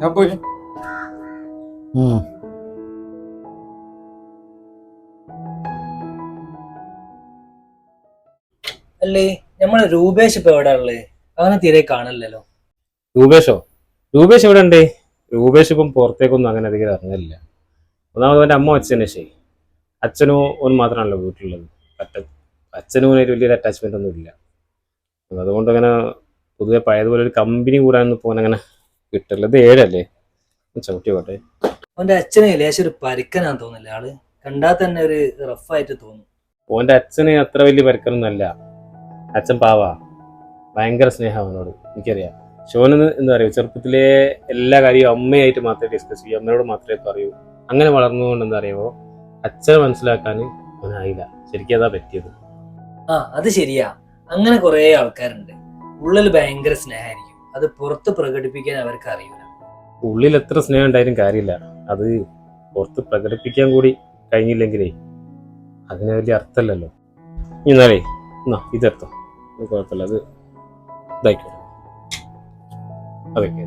ഞാൻ പോയി. അല്ലേ നമ്മളെ രൂപേഷ് ഇപ്പൊ എവിടെ ഉള്ളത്? അവനെ തീരെ കാണല്ലോ. രൂപേഷ് എവിടെ ഉണ്ട്? രൂപേഷ് ഇപ്പം പുറത്തേക്കൊന്നും അങ്ങനെ അധികം അറിഞ്ഞില്ല. ഒന്നാമത് അവൻ്റെ അമ്മ അച്ഛനെ ശരി, അച്ഛനും ഓൻ മാത്രമാണല്ലോ വീട്ടിലുള്ളത്. അച്ഛനും വലിയൊരു അറ്റാച്ച്മെന്റ് ഒന്നും ഇല്ല. അതുകൊണ്ട് അങ്ങനെ പൊതുവെ പഴയതുപോലെ ഒരു കമ്പനി കൂടാനൊന്നും പോകാൻ അങ്ങനെ കിട്ടില്ല. ഇത് 7 അല്ലേ? ചവിട്ടിയോട്ടെ. അവന്റെ അച്ഛനെ ലേശം ഒരു പരുക്കനാന്ന് തോന്നില്ല. ആള് കണ്ടാൽ തന്നെ ഒരു റഫായിട്ട് തോന്നും. ഓൻ്റെ അച്ഛന് അത്ര വലിയ പരുക്കനൊന്നുമല്ല. അച്ഛൻ പാവാ, ഭയങ്കര സ്നേഹം അവനോട്, എനിക്കറിയാം. ഷോനെന്ന് എന്താ പറയുക, ചെറുപ്പത്തിലെ എല്ലാ കാര്യവും അമ്മയായിട്ട് മാത്രമേ ഡിസ്കസ് ചെയ്യൂ, അമ്മയോട് മാത്രമേ പറയൂ. അങ്ങനെ വളർന്നുകൊണ്ട് എന്താ പറയുമോ, അച്ഛനെ മനസ്സിലാക്കാൻ അവനായില്ല. ശരിക്കും അതാ പറ്റിയത്. അത് ശരിയാ. അങ്ങനെ കുറെ ആൾക്കാരുണ്ട്, ഉള്ളിൽ ഭയങ്കര സ്നേഹമായിരിക്കും, അത് പുറത്ത് പ്രകടിപ്പിക്കാൻ അവർക്ക് അറിയില്ല. ഉള്ളിൽ എത്ര സ്നേഹം ഉണ്ടായാലും കാര്യമില്ല, അത് പുറത്ത് പ്രകടിപ്പിക്കാൻ കൂടി കഴിഞ്ഞില്ലെങ്കിലേ അതിന് വലിയ അർത്ഥമല്ലല്ലോ. എന്നാലേ ഇതെടുത്തോ, കുഴപ്പമില്ല, അത് ഇതായിക്കോട്ടെ. അതൊക്കെ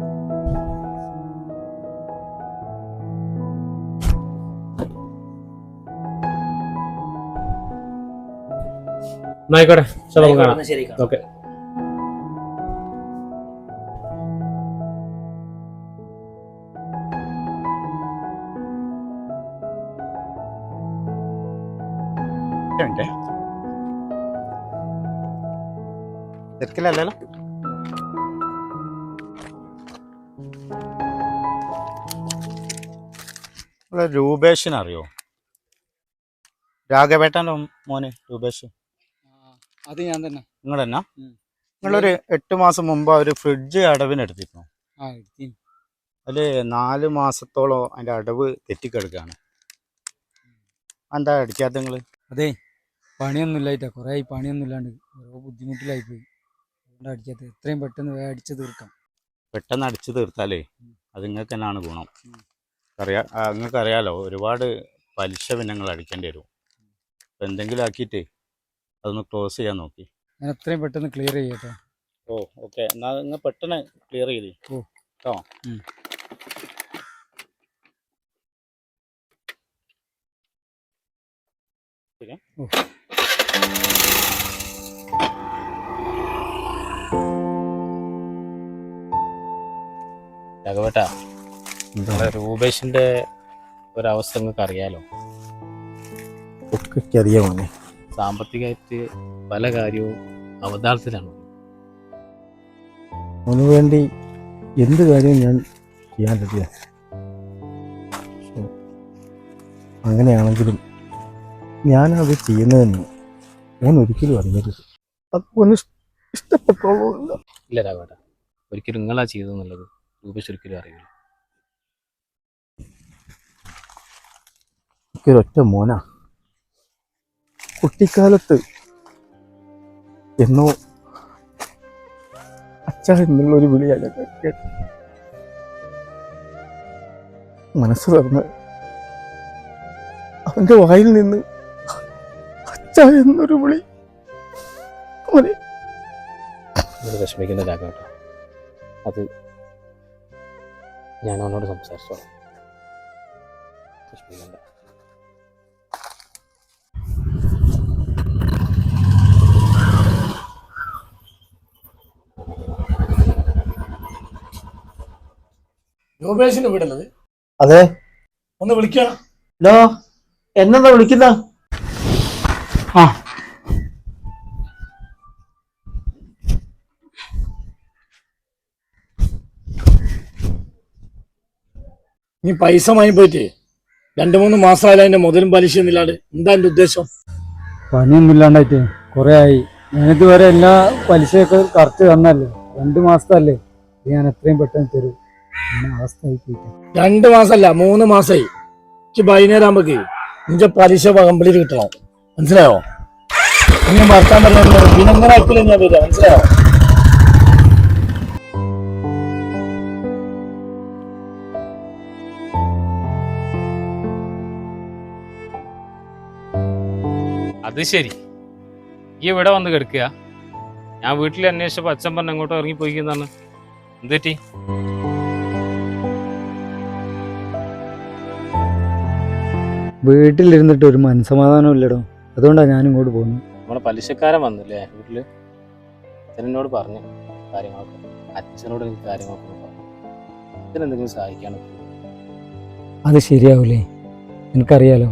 ആയിക്കോട്ടെ. ശരി. ഓക്കെ. തിരക്കില്ലല്ലോ? രൂപേഷിനെ അറിയോ? രാഘവേട്ടൻ്റെ മോന് രൂപേഷ്. അത് ഞാൻ തന്നെ. നിങ്ങൾ തന്നെ? നിങ്ങളൊരു 8 മാസം മുമ്പ് ഒരു ഫ്രിഡ്ജ് അടവിനെടുത്തിരുന്നു. അതിൽ 4 മാസത്തോളം അതിൻ്റെ അടവ് തെറ്റിക്കെടുക്കുകയാണ്. എന്താ അടിക്കാത്ത നിങ്ങൾ? അതെ, പണിയൊന്നും ഇല്ലായിട്ടാ. കുറേ ആയി പണിയൊന്നും ഇല്ലാണ്ട് ഓരോ ബുദ്ധിമുട്ടിലായിപ്പോയി. അതുകൊണ്ട് അടിക്കാത്ത. എത്രയും പെട്ടെന്ന് അടിച്ചു തീർക്കാം. പെട്ടെന്ന് അടിച്ചു തീർത്താലേ അത് നിങ്ങൾക്ക് തന്നെയാണ് ഗുണം. നിങ്ങൾക്ക് അറിയാലോ, ഒരുപാട് പലിശ പിന്നെ നിങ്ങൾ അടിക്കേണ്ടി വരും. അപ്പം എന്തെങ്കിലും ആക്കിയിട്ട് അതൊന്ന് ക്ലോസ് ചെയ്യാൻ നോക്കി. ഞാൻ എത്രയും പെട്ടെന്ന് ക്ലിയർ ചെയ്യട്ടോ. ഓക്കെ. എന്നാൽ നിങ്ങൾ പെട്ടെന്ന് ക്ലിയർ ചെയ്തേ. കേട്ടോ. രാഘവേട്ടാ, രൂപേഷിന്റെ ഒരവസ്ഥ നിങ്ങൾക്ക് അറിയാലോ. ഒക്കെ അറിയാമോ? സാമ്പത്തികമായിട്ട് പല കാര്യവും അവതാളത്തിലാണ്. അതിനു വേണ്ടി എന്ത് കാര്യവും ഞാൻ ചെയ്യാൻ പറ്റില്ല. അങ്ങനെയാണെങ്കിലും ഞാനത് ചെയ്യുന്നതെന്ന് ഞാൻ ഒരിക്കലും അറിയരുത്. അത് ഇഷ്ടപ്പെട്ടോളൂല്ല. ഇല്ല രാഘവേട്ടാ, ഒരിക്കലും നിങ്ങളാ ചെയ്തതെന്നുള്ളത് രൂപേഷ് ഒരിക്കലും അറിയില്ല. ഒരൊറ്റ മോനാ. കുട്ടിക്കാലത്ത് എന്നോ അച്ഛ എന്നുള്ളൊരു വിളിയാണ് കേട്ടത്. മനസ്സ് തുറന്ന് അവന്റെ വായിൽ നിന്ന് അച്ഛ എന്നൊരു വിളി. വിഷമിക്കുന്ന രാഘവേട്ടാ, അത് ഞാൻ അവനോട് സംസാരിച്ചോളാം. വിഷമിക്കണ്ട. രൂപേഷിന്റെ വീടല്ലത്? അതെ. ഒന്ന് വിളിക്കണം. ഹലോ, എന്നെന്താ വിളിക്കുന്ന? നീ പൈസ വാങ്ങി പോയിട്ട് 2-3 മാസമായാലും അതിന്റെ മുതലും പലിശയും ഇല്ലാണ്ട് എന്താ എന്റെ ഉദ്ദേശം? പണിയൊന്നും ഇല്ലാണ്ടായിട്ട് കുറെ ആയി. ഞാനിതുവരെ എല്ലാ പലിശയൊക്കെ കറക്റ്റ് തന്നല്ലേ. 2 മാസത്തല്ലേ, ഞാൻ എത്രയും പെട്ടെന്ന് തരും. അവസ്ഥ ആയി പോയിട്ട് 2 മാസമല്ല 3 മാസമായി. എനിക്ക് വൈകുന്നേരം ആകുമ്പോക്ക് നിന്റെ പലിശ കംപ്ലീറ്റ് കിട്ടണം. മനസ്സിലായോ? ഇങ്ങനെ മറക്കാൻ പറ്റില്ല. പിന്നെ എങ്ങനെ ആക്കില്ല ഞാൻ വരിക. മനസ്സിലായോ? അത് ശരി, ഈ ഇവിടെ വന്ന് കിടക്കുക. ഞാൻ വീട്ടിൽ അന്വേഷിച്ചപ്പോൾ അച്ഛൻ പറഞ്ഞ അങ്ങോട്ട് ഇറങ്ങിപ്പോയിക്കുന്നതാണ്. എന്ത് പറ്റി? വീട്ടിലിരുന്നിട്ട് ഒരു മനസ്സമാധാനം ഇല്ലടോ. അതുകൊണ്ടാണ് ഞാൻ ഇങ്ങോട്ട് പോകുന്നത്. നമ്മുടെ പലിശക്കാരൻ വന്നില്ലേ വീട്ടില്, അച്ഛനോട് പറഞ്ഞു കാര്യങ്ങളൊക്കെ. അച്ഛനോട് എനിക്ക് കാര്യങ്ങളൊക്കെ പറഞ്ഞു. അച്ഛനെന്തെങ്കിലും സഹായിക്കാണ്. അത് ശരിയാവൂലേ? എനിക്കറിയാലോ,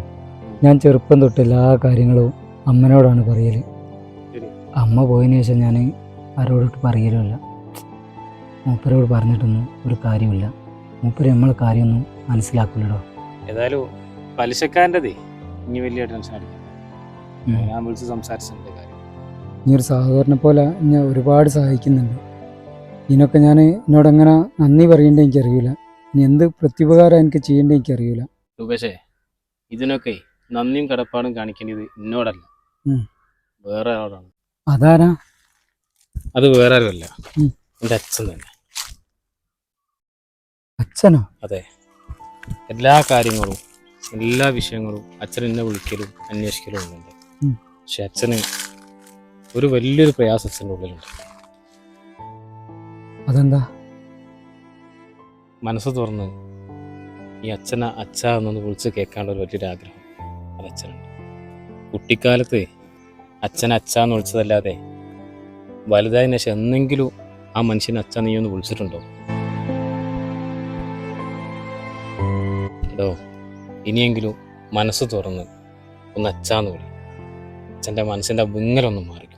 ഞാൻ ചെറുപ്പം തൊട്ട് എല്ലാ കാര്യങ്ങളും അമ്മനോടാണ് പറയല്. ശരി. അമ്മ പോയതിനു ശേഷം ഞാൻ ആരോടൊട്ട് പറയലുമില്ല. മൂപ്പരോട് പറഞ്ഞിട്ടൊന്നും ഒരു കാര്യമില്ല. മൂപ്പര് നമ്മളെ കാര്യമൊന്നും മനസ്സിലാക്കില്ലടോ. ഏതായാലും പലിശക്കാരൻ്റെതേ ഇനി വലിയ ടെൻഷൻ അടിക്കും. ഞാൻ വിളിച്ച് സംസാരിച്ചിട്ടുണ്ട് കാര്യം. ഇനി ഒരു സഹോദരനെ പോലെ ഞാൻ ഒരുപാട് സഹായിക്കുന്നുണ്ട്. ഇതിനൊക്കെ ഞാൻ എന്നോടെങ്ങനെ നന്ദി പറയേണ്ടത് എനിക്കറിയില്ല. ഇനി എന്ത് പ്രത്യുപകാരം എനിക്ക് ചെയ്യേണ്ടത് എനിക്കറിയില്ല. രൂപേഷേ, ഇതിനൊക്കെ നന്ദിയും കടപ്പാടും കാണിക്കേണ്ടത് എന്നോടല്ല, വേറെ ആളോടാണ്. അതാരാ? അത് വേറെ ആരുമല്ല, ഉം. എൻ്റെ അച്ഛൻ തന്നെ. അച്ഛനോ? അതെ, എല്ലാ കാര്യങ്ങളും എല്ലാ വിഷയങ്ങളും അച്ഛൻ എന്നെ വിളിക്കലും അന്വേഷിക്കലും ഉണ്ട്. പക്ഷെ അച്ഛന് ഒരു വലിയൊരു പ്രയാസം അച്ഛൻ്റെ ഉള്ളിലുണ്ട്. അതെന്താ? മനസ്സ് തുറന്ന് ഈ അച്ഛനെ അച്ഛ എന്നൊന്ന് വിളിച്ച് കേൾക്കാനുള്ള ഒരു വലിയൊരു ആഗ്രഹം അത് അച്ഛനുണ്ട്. കുട്ടിക്കാലത്ത് അച്ഛനെ അച്ഛ എന്ന് വിളിച്ചതല്ലാതെ വലുതായതിനു ശേഷം എന്നെങ്കിലും ആ മനുഷ്യനെ അച്ഛ നീ ഒന്ന് വിളിച്ചിട്ടുണ്ടോ? എടോ, ഇനിയെങ്കിലും മനസ്സ് തുറന്ന് ഒന്ന് അച്ഛാന്ന് വിളി. അച്ഛൻ്റെ മനസ്സിൻ്റെ വിങ്ങലൊന്നും മാറിക്കോളി.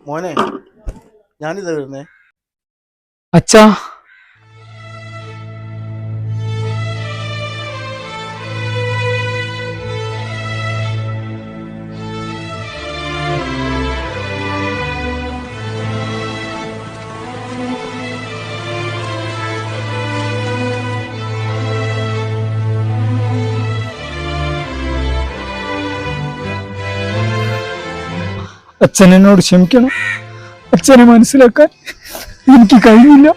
മോനെ, ഞാനിത് വരുന്നേ. അച്ഛാ, അച്ഛനോട് ക്ഷമിക്കണം. അച്ഛനെ മനസ്സിലാക്കാൻ എനിക്ക് കഴിഞ്ഞില്ല.